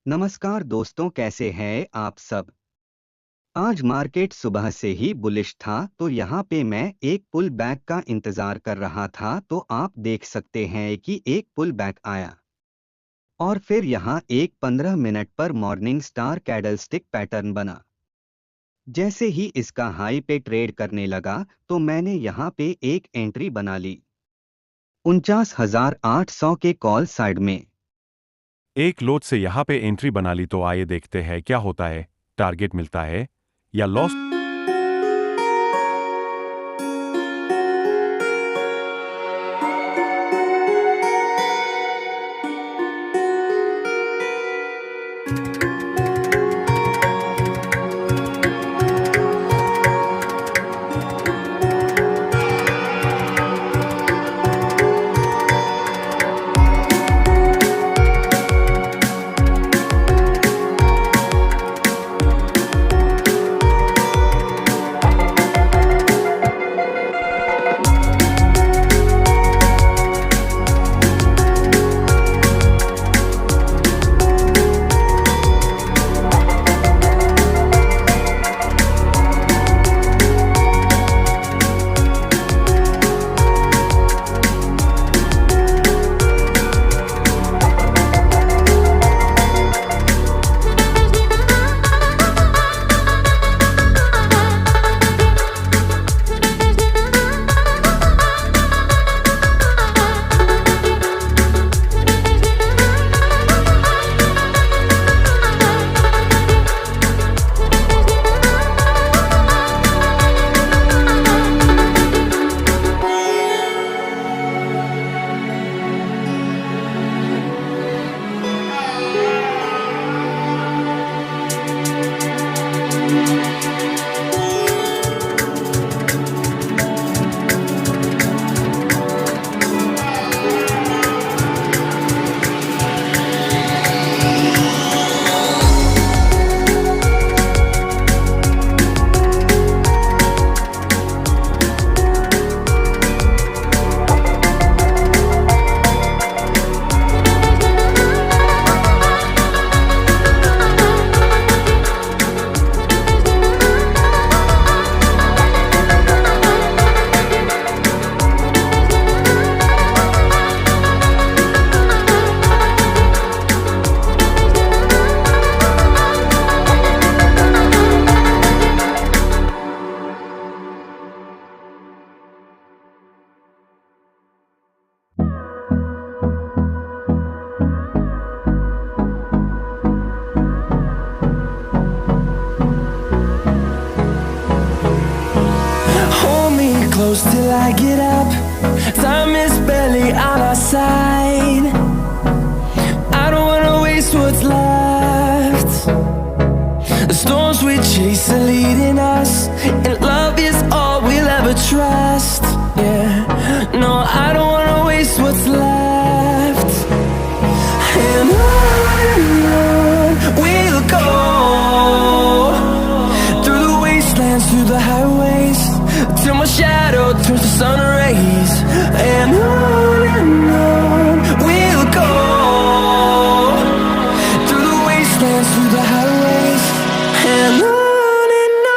नमस्कार दोस्तों, कैसे हैं आप सब। आज मार्केट सुबह से ही बुलिश था, तो यहाँ पे मैं एक पुल बैक का इंतजार कर रहा था। तो आप देख सकते हैं कि एक पुल बैक आया और फिर यहाँ एक 15 मिनट पर मॉर्निंग स्टार कैडलस्टिक पैटर्न बना। जैसे ही इसका हाई पे ट्रेड करने लगा तो मैंने यहाँ पे एक एंट्री बना ली 49,800 के कॉल साइड में। एक लोड से यहाँ पे एंट्री बना ली, तो आइए देखते हैं क्या होता है। टारगेट मिलता है या loss. Close till I get up. Time is barely on our side. I don't wanna waste what's left. The storms we chase are leading us, and love is all we'll ever trust. Yeah, no, I don't wanna waste what's left. And on we'll go, through the wastelands, through the highways, till my shadow turns to sun rays. And on we'll go, through the wastelands, through the highways, and on we'll go.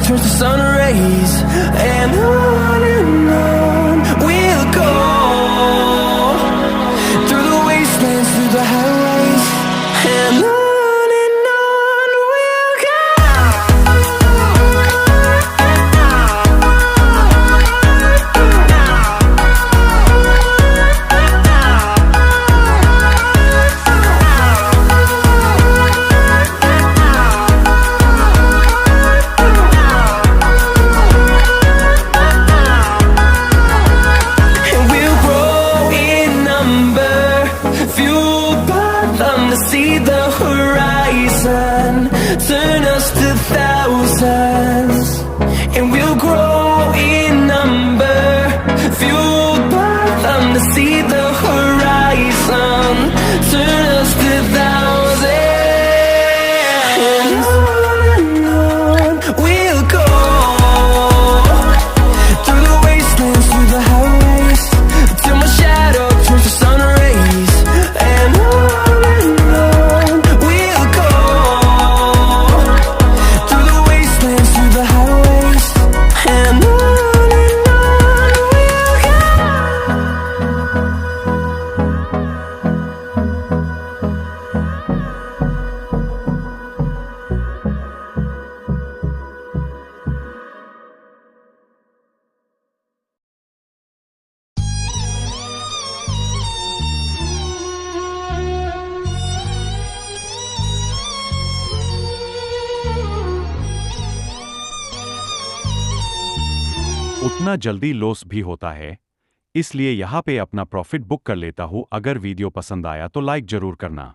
Turns to sun rays, and on we'll go, through the wastelands, through the highways, and on horizon, turn us to thousands, and we'll grow in number, fueled by them to see the horizon, turn us to thousands, and on we'll go, through the wastelands, through the highways, till my shadow turns to sun rays, and on we'll go, through the wastelands, through the highways, and on we'll go. उतना जल्दी loss भी होता है, इसलिए यहाँ पे अपना profit book कर लेता हूँ। अगर वीडियो पसंद आया तो लाइक जरूर करना।